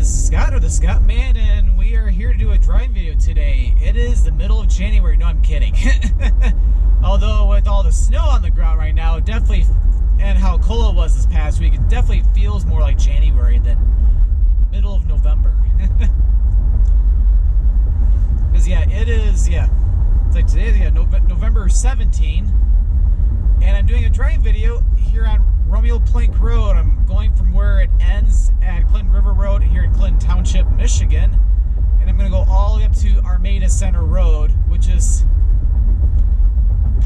this is Scott, or the Scottman, and we are here to do a driving video today. It is the middle of January. No, I'm kidding. Although with all the snow on the ground right now, it definitely, and how cold it was this past week, it definitely feels more like January than middle of November. Because yeah, it is, yeah. It's like today, yeah, November 17, and I'm doing a driving video here on Romeo Plank Road. I'm going from where it ends at Clinton River Road here in Clinton Township, Michigan, and I'm going to go all the way up to Armada Center Rd, which is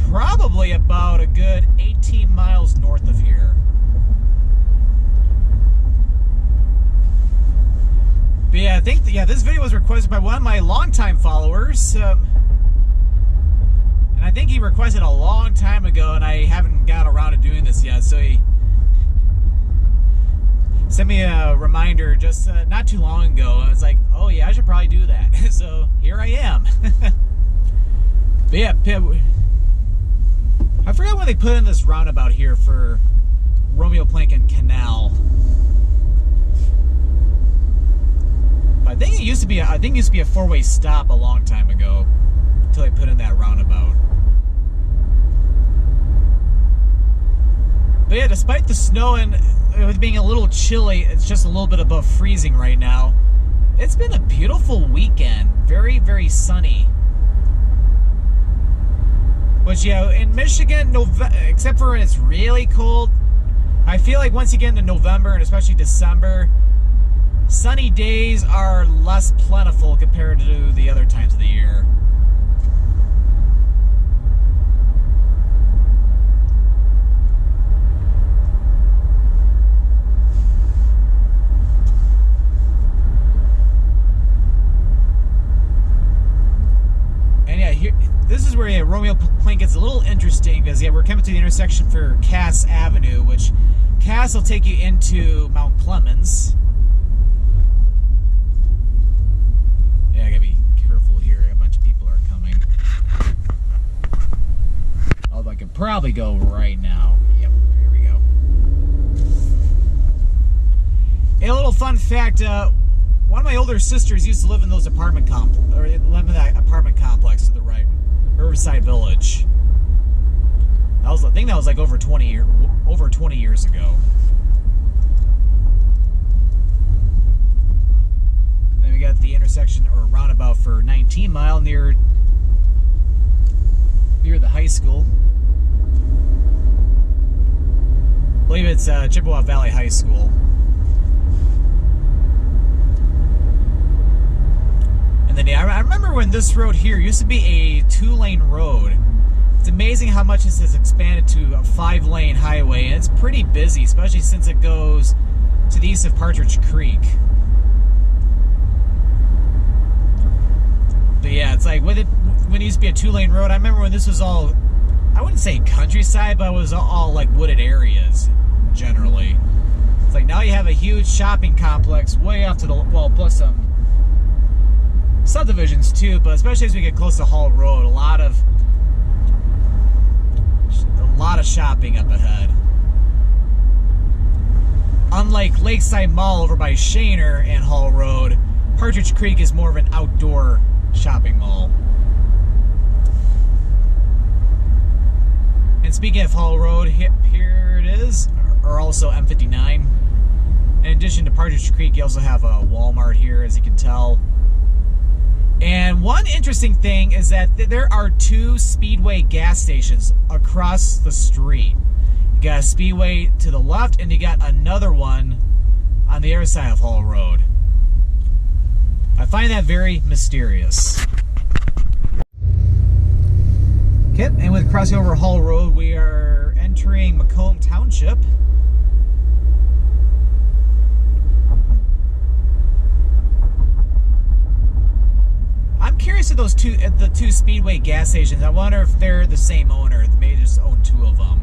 probably about a good 18 miles north of here. But yeah, I think this video was requested by one of my longtime followers. And I think he requested a long time ago, and I haven't got around to doing this yet. So he sent me a reminder just not too long ago, and I was like, oh yeah, I should probably do that. So here I am. But yeah, I forgot when they put in this roundabout here for Romeo Plank and Canal. But I think it used to be a four-way stop a long time ago until they put in that roundabout. But yeah, despite the snow and it being a little chilly, it's just a little bit above freezing right now. It's been a beautiful weekend. Very, very sunny. Which, yeah, in Michigan, except for when it's really cold, I feel like once you get into November and especially December, sunny days are less plentiful compared to the other times of the year. And yeah, this is where Romeo Plank gets a little interesting, because yeah, we're coming to the intersection for Cass Avenue, which Cass will take you into Mount Clemens. Yeah, I gotta be careful here. A bunch of people are coming. Although I could probably go right now. Yep, here we go. And a little fun fact, one of my older sisters used to live in those apartment that apartment complex to the right, Riverside Village. I think that was like over 20 years ago. Then we got the intersection or roundabout for 19 Mile near the high school. I believe it's Chippewa Valley High School. And then yeah, I remember when this road here used to be a 2-lane road. It's amazing how much this has expanded to a 5-lane highway, and it's pretty busy, especially since it goes to the east of Partridge Creek. But yeah, it's like when it used to be a 2-lane road, I remember when this was all, I wouldn't say countryside, but it was all like wooded areas generally. It's like now you have a huge shopping complex way off to the, well, plus some subdivisions too, but especially as we get close to Hall Road, a lot of shopping up ahead. Unlike Lakeside Mall over by Shaner and Hall Road, Partridge Creek is more of an outdoor shopping mall. And speaking of Hall Road, here it is, or also M59. In addition to Partridge Creek, you also have a Walmart here, as you can tell. And one interesting thing is that there are 2 Speedway gas stations across the street. You got a Speedway to the left, and you got another one on the other side of Hall Road. I find that very mysterious. Okay, and with crossing over Hall Road, we are entering Macomb Township. I'm curious of the two Speedway gas stations. I wonder if they're the same owner. They may just own 2 of them.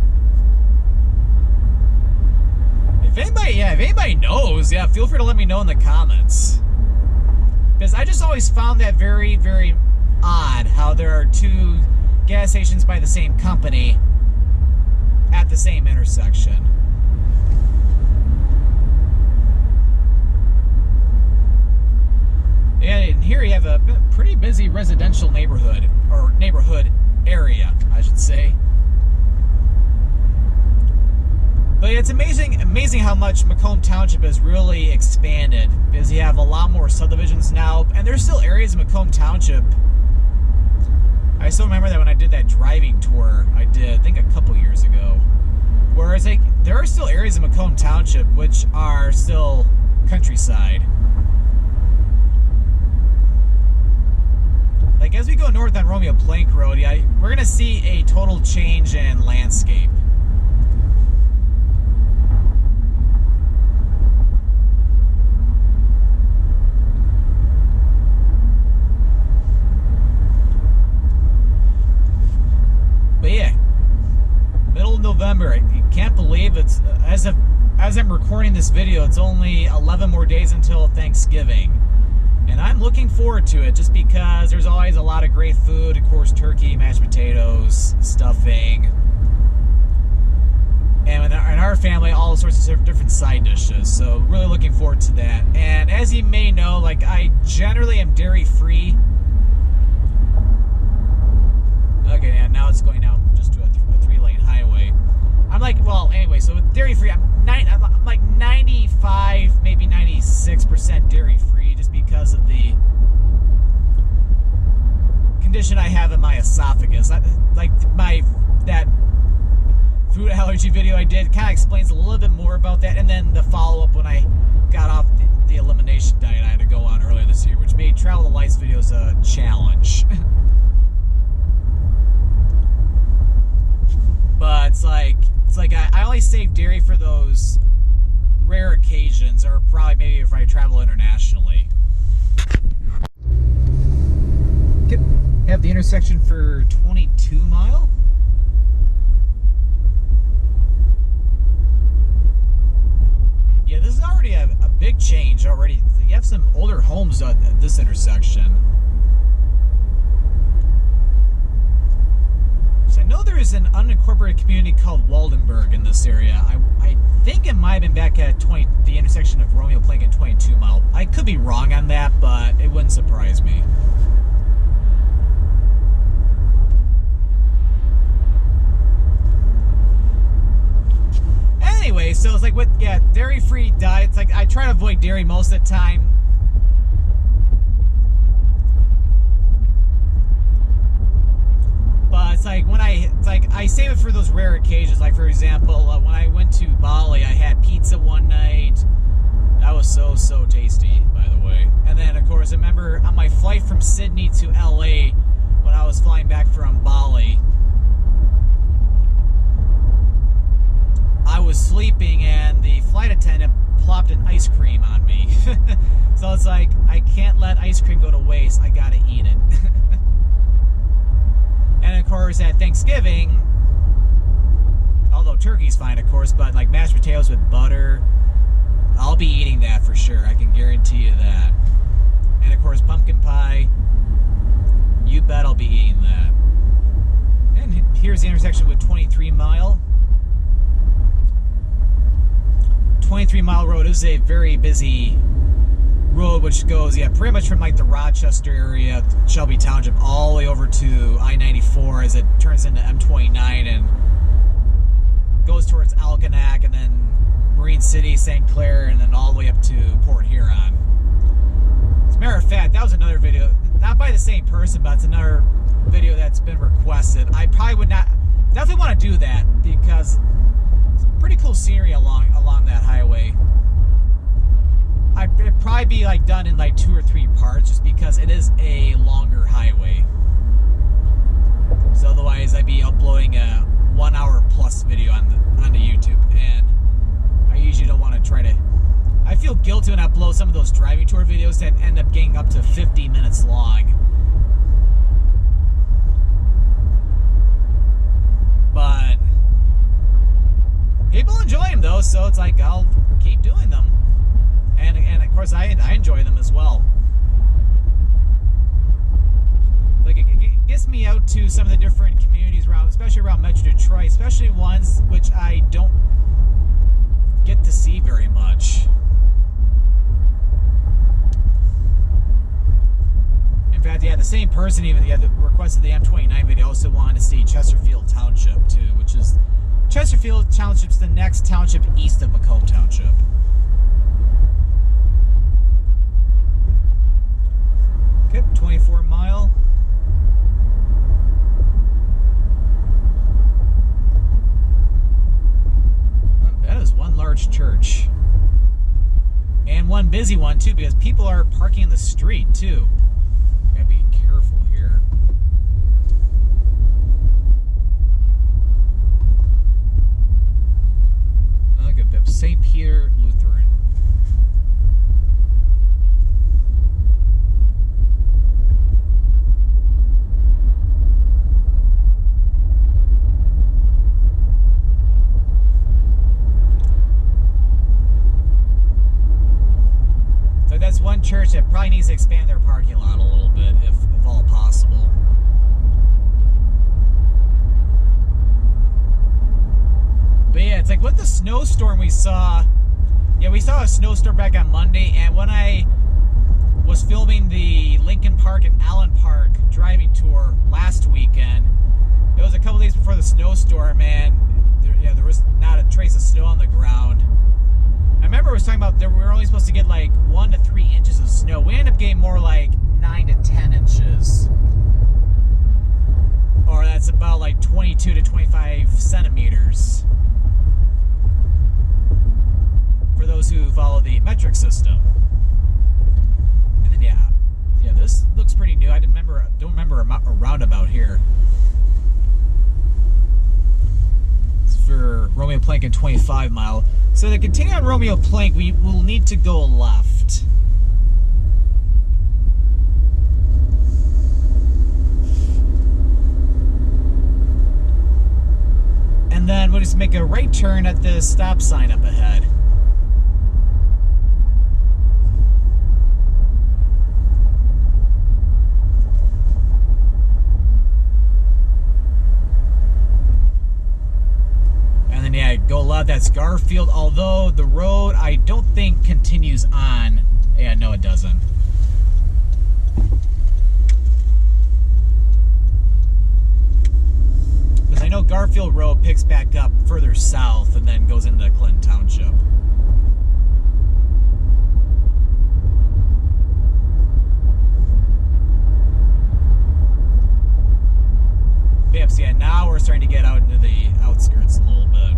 If anybody knows, yeah, feel free to let me know in the comments. Because I just always found that very, very odd how there are 2 gas stations by the same company at the same intersection. pretty busy residential neighborhood, or neighborhood area, I should say. But it's amazing how much Macomb Township has really expanded, because you have a lot more subdivisions now, and there's still areas in Macomb Township. I still remember that when I did that driving tour I did, I think a couple years ago, where it's like there are still areas in Macomb Township which are still countryside. Like as we go north on Romeo Plank Rd, yeah, we're gonna see a total change in landscape. But yeah, middle of November. You can't believe it's as I'm recording this video, it's only 11 more days until Thanksgiving. And I'm looking forward to it just because there's always a lot of great food. Of course, turkey, mashed potatoes, stuffing. And in our family, all sorts of different side dishes. So really looking forward to that. And as you may know, like I generally am dairy free. Okay, and now it's going out just to a 3-lane highway. I'm like, well, anyway, so with dairy free, I'm like 95, maybe 96% dairy free, just because of the condition I have in my esophagus. That food allergy video I did kind of explains a little bit more about that, and then the follow-up when I got off the elimination diet I had to go on earlier this year, which made Travel the Lights videos a challenge. But it's like I only save dairy for those rare occasions, or probably maybe if I travel internationally. Have the intersection for 22 mile. Yeah, this is already a big change already. You have some older homes at this intersection. I know there is an unincorporated community called Waldenburg in this area. I think it might have been back at the intersection of Romeo Plank and 22 mile. I could be wrong on that, but it wouldn't surprise me. Anyway, so it's like dairy-free diet. It's like I try to avoid dairy most of the time. But it's like I save it for those rare occasions. Like for example, when I went to Bali, I had pizza one night. That was so tasty, by the way. And then of course, I remember on my flight from Sydney to LA, when I was flying back from Bali, I was sleeping and the flight attendant plopped an ice cream on me. So it's like I can't let ice cream go to waste. I gotta eat it. And of course, at Thanksgiving, although turkey's fine, of course, but like mashed potatoes with butter, I'll be eating that for sure. I can guarantee you that. And of course, pumpkin pie, you bet I'll be eating that. And here's the intersection with 23 mile. 23 Mile Road is a very busy road, which goes, pretty much from like the Rochester area, Shelby Township, all the way over to I-94 as it turns into M29 and goes towards Algonac, and then Marine City, St. Clair, and then all the way up to Port Huron. As a matter of fact, that was another video, not by the same person, but it's another video that's been requested. I probably would not, definitely want to do that because it's pretty cool scenery along that highway. It'd probably be like done in like 2 or 3 parts, just because it is a longer highway. So otherwise, I'd be uploading a 1 hour plus video onto YouTube, and I usually don't want to try to. I feel guilty when I upload some of those driving tour videos that end up getting up to 50 minutes long. But people enjoy them though, so it's like I'll keep doing them. And of course, I enjoy them as well. Like it gets me out to some of the different communities around, especially around Metro Detroit, especially ones which I don't get to see very much. In fact, same person even that requested the M29 video also wanted to see Chesterfield Township too, which is Chesterfield Township's the next township east of Macomb Township. Okay, 24 mile. That is one large church. And one busy one too, because people are parking in the street too. Gotta be careful here. Look at that, St. Peter Lutheran. So that's one church that probably needs to expand their parking lot a little bit, if all possible. But yeah, it's like with the snowstorm we saw. Yeah, we saw a snowstorm back on Monday, and when I was filming the Lincoln Park and Allen Park driving tour last weekend, it was a couple days before the snowstorm, and there was not a trace of snow on the ground. I remember I was talking about that we were only supposed to get like 1 to 3 inches of snow. We ended up getting more like 9 to 10 inches. Or that's about like 22 to 25 centimeters. For those who follow the metric system. And then yeah, this looks pretty new. I don't remember a roundabout here. It's for Romeo Plank and 25 mile. So to continue on Romeo Plank, we will need to go left. And then we'll just make a right turn at the stop sign up ahead. And then yeah, go left, that's Garfield, although the road I don't think continues on. Yeah, no it doesn't. Because I know Garfield Road picks back up further south and then goes into Clinton Township. Yep, so yeah, now we're starting to get out into the outskirts a little bit.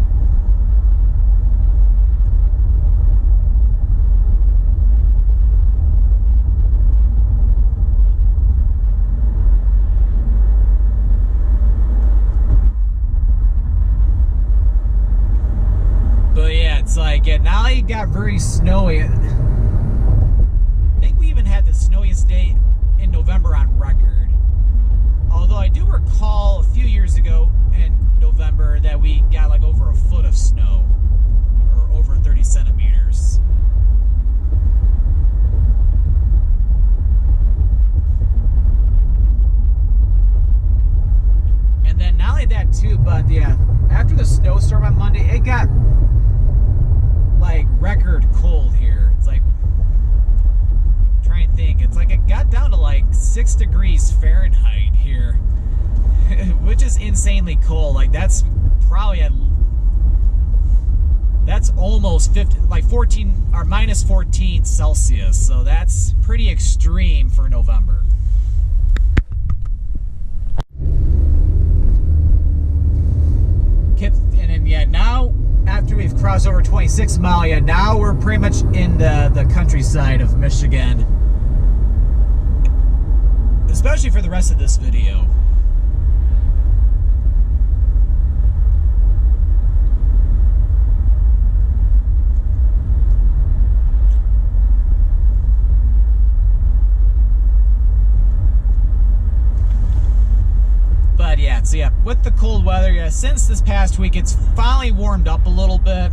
But yeah, it's like, yeah, now it got very snowy. I think we even had the snowiest day in November on record. Although I do recall a few years ago in November that we got like over a foot of snow, or over 30 centimeters. And then not only that too, but yeah, after the snowstorm on Monday, it got like record cold here. It's like, trying to think, it's like it got down to like 6 degrees Fahrenheit here, which is insanely cold. Like that's probably that's almost 50, like 14 or minus 14 Celsius. So that's pretty extreme for November. And then yeah, now after we've crossed over 26 mile, yeah, now we're pretty much in the countryside of Michigan. Especially for the rest of this video. But yeah, so yeah, with the cold weather, yeah, since this past week, it's finally warmed up a little bit.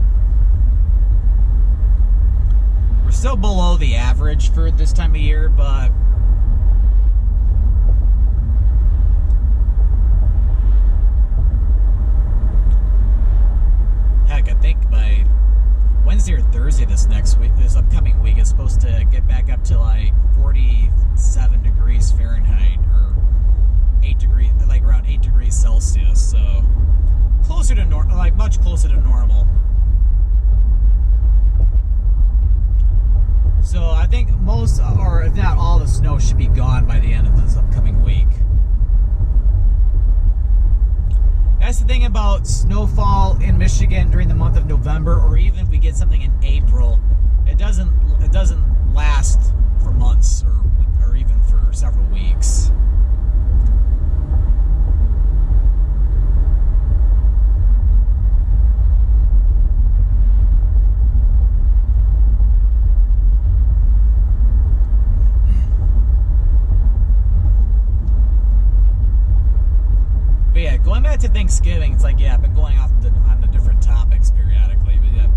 We're still below the average for this time of year, but Wednesday or Thursday this upcoming week. It's supposed to get back up to like 47 degrees Fahrenheit or 8 degrees, like around 8 degrees Celsius. So closer to normal, like much closer to normal. So I think most, or if not all, the snow should be gone by the end of this upcoming week. That's the thing about snowfall in Michigan during the month of November, or even if we get something in April, it doesn't last for months or even for several weeks. But yeah, going back to Thanksgiving, it's like, yeah, I've been going off on the different topics periodically, but yeah,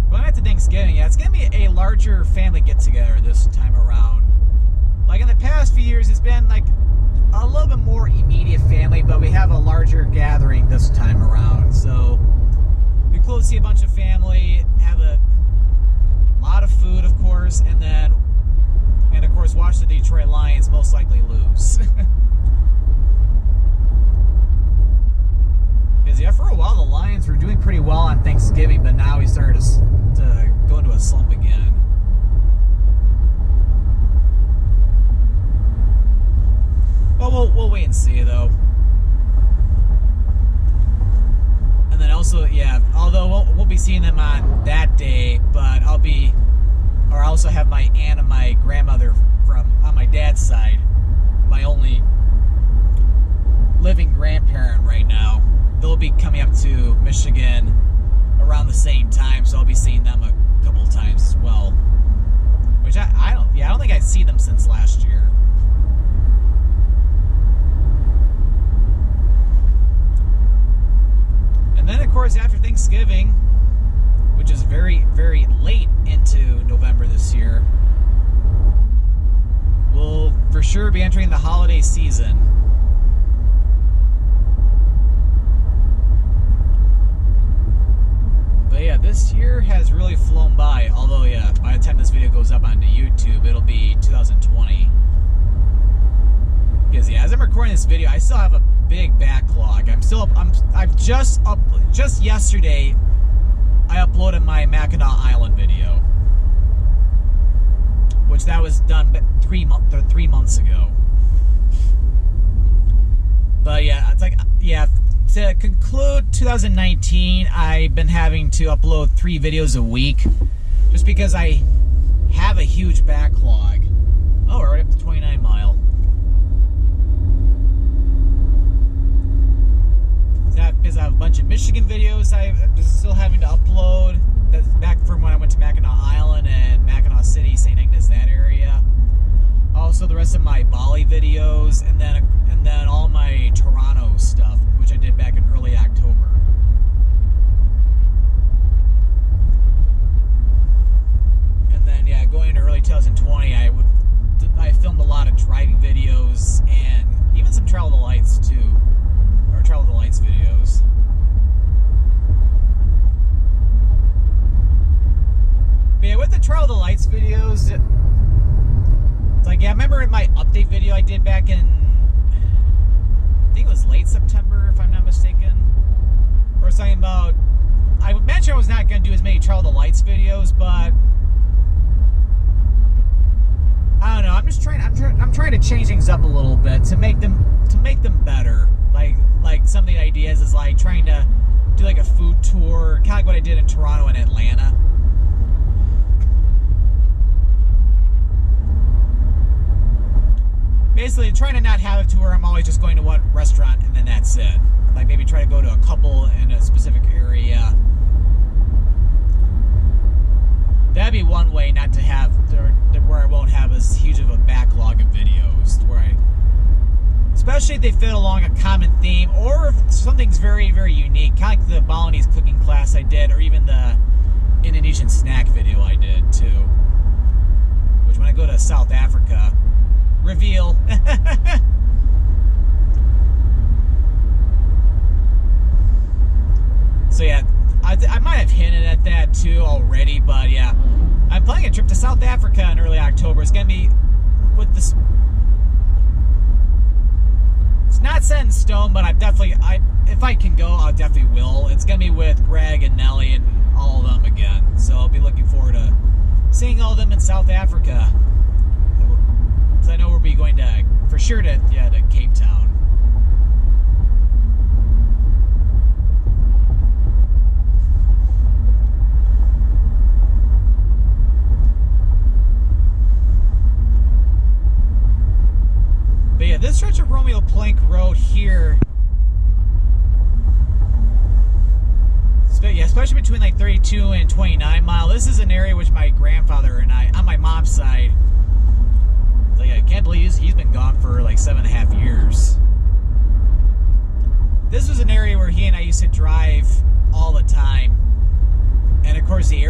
going back to Thanksgiving, yeah, it's going to be a larger family get-together this time around. Like in the past few years, it's been like a little bit more immediate family, but we have a larger gathering this time around. So we close to see a bunch of family, have a lot of food, of course, and of course watch the Detroit Lions most likely lose. Because yeah, for a while the Lions were doing pretty well on Thanksgiving, but now we started to go into a slump again. Well, we'll wait and see though. And then also, yeah, although we'll be seeing them on that day, but I also have my aunt and my grandmother on my dad's side, my only living grandparent right now. They'll be coming up to Michigan around the same time, so I'll be seeing them a couple of times as well. Which I don't think I've seen them since last year. And then, of course, after Thanksgiving, which is very, very late into November this year, we'll for sure be entering the holiday season. But yeah, this year has really flown by. Although, yeah, by the time this video goes up onto YouTube, it'll be 2020. Because yeah, as I'm recording this video, I still have a big backlog. Just yesterday, I uploaded my Mackinac Island video, which that was done 3 months ago. But yeah, it's like, yeah. To conclude 2019, I've been having to upload 3 videos a week just because I have a huge backlog. Oh, we're right up to 29 Mile. Because I have a bunch of Michigan videos I'm still having to upload. That's back from when I went to Mackinac Island and Mackinac City, St. Ignace, that area. Also the rest of my Bali videos, and then all my Toronto stuff, which I did back in early October. And then yeah, going into early 2020, I filmed a lot of driving videos and even some Travel the Lights too, or Travel the Lights videos. But yeah, with the Travel the Lights videos, it's like, yeah, I remember in my update video I did back in, I think it was late September, if I'm not mistaken, or something about, I mentioned I was not going to do as many Travel the Lights videos, but I don't know. I'm trying to change things up a little bit to make them better. Like some of the ideas is like trying to do like a food tour, kind of like what I did in Toronto and Atlanta. Basically, trying to not have it to where I'm always just going to one restaurant and then that's it. Like maybe try to go to a couple in a specific area. That'd be one way not to have, where I won't have as huge of a backlog of videos. Especially if they fit along a common theme, or if something's very, very unique. Kind of like the Balinese cooking class I did, or even the Indonesian snack video I did too. Which when I go to South Africa, reveal. So yeah, I I might have hinted at that too already, but yeah, I'm planning a trip to South Africa in early October. It's gonna be with this. It's not set in stone, but if I can go, I definitely will. It's gonna be with Greg and Nelly and all of them again. So I'll be looking forward to seeing all of them in South Africa. So I know we'll be going to, for sure, to Cape Town. But yeah, this stretch of Romeo Plank Road here, yeah, especially between like 32 and 29 mile, this is an area which my grandfather and I, on my mom's side, like, I can't believe he's been gone for like 7.5 years. This was an area where he and I used to drive all the time. And of course the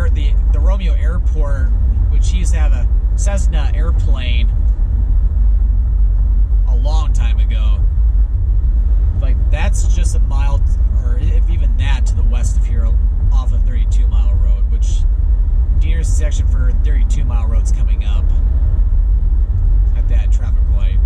Romeo Airport, which he used to have a Cessna airplane a long time ago. Like, that's just a mile, or if even that, to the west of here off of 32 Mile Road, which the intersection for 32 Mile Road's coming up at that traffic light.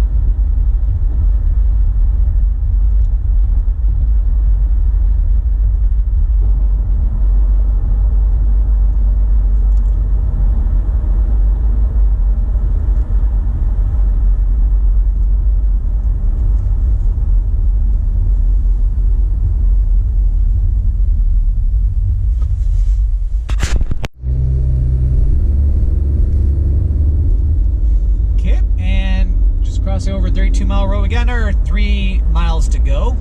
Over 32 Mile Road. We got another 3 miles to go.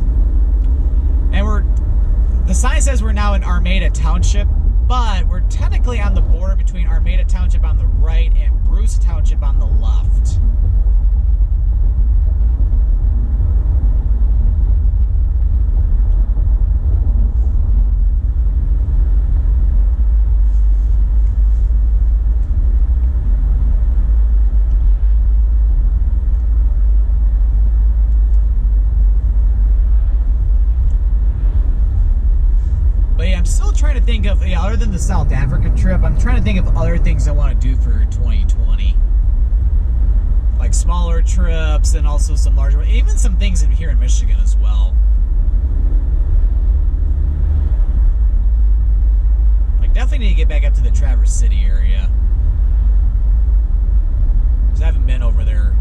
And the sign says we're now in Armada Township, but we're technically on the border between Armada Township on the right and Bruce Township on the left. Trying to think of, other than the South Africa trip, I'm trying to think of other things I want to do for 2020. Like smaller trips and also some larger, even some things here in Michigan as well. Like, definitely need to get back up to the Traverse City area, because I haven't been over there,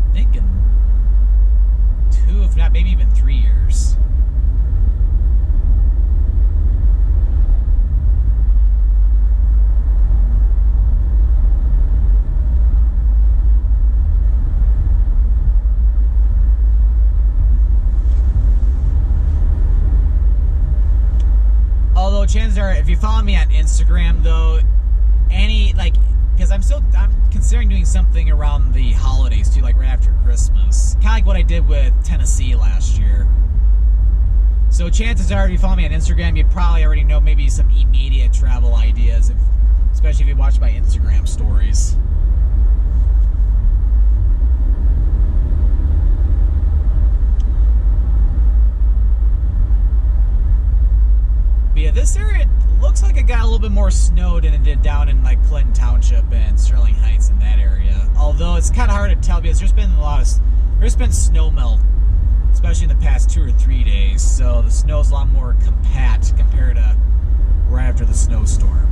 I think, in 2, if not maybe even 3 years. Chances are, if you follow me on Instagram, though, because I'm considering doing something around the holidays too, like right after Christmas, kind of like what I did with Tennessee last year. So chances are, if you follow me on Instagram, you probably already know maybe some immediate travel ideas, especially if you watch my Instagram stories. But yeah, this area looks like it got a little bit more snow than it did down in like Clinton Township and Sterling Heights in that area. Although it's kind of hard to tell because there's been snow melt, especially in the past 2 or 3 days. So the snow's a lot more compact compared to right after the snowstorm.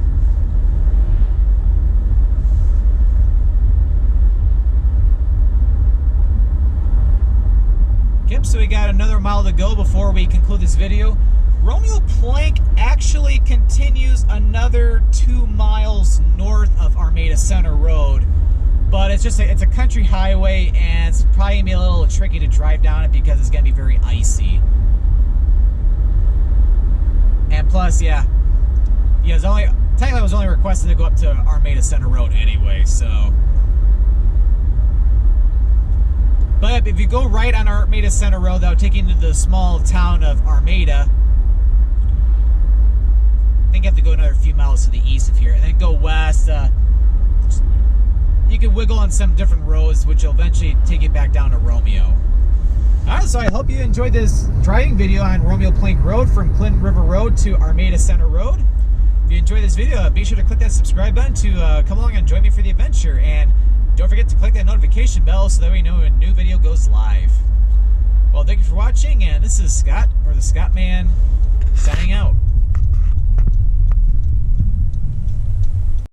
Yep, so we got another mile to go before we conclude this video. Romeo Plank actually continues another 2 miles north of Armada Center Road, but it's a country highway, and it's probably gonna be a little tricky to drive down it because it's gonna be very icy. And plus, technically I was only requested to go up to Armada Center Road anyway, so. But if you go right on Armada Center Road, that'll take you into the small town of Armada. I think you have to go another few miles to the east of here, and then go west. You can wiggle on some different roads, which will eventually take you back down to Romeo. Alright, so I hope you enjoyed this driving video on Romeo Plank Road from Clinton River Road to Armada Center Road. If you enjoyed this video, be sure to click that subscribe button to come along and join me for the adventure. And don't forget to click that notification bell so that we know when a new video goes live. Well, thank you for watching, and this is Scott, or the Scottman.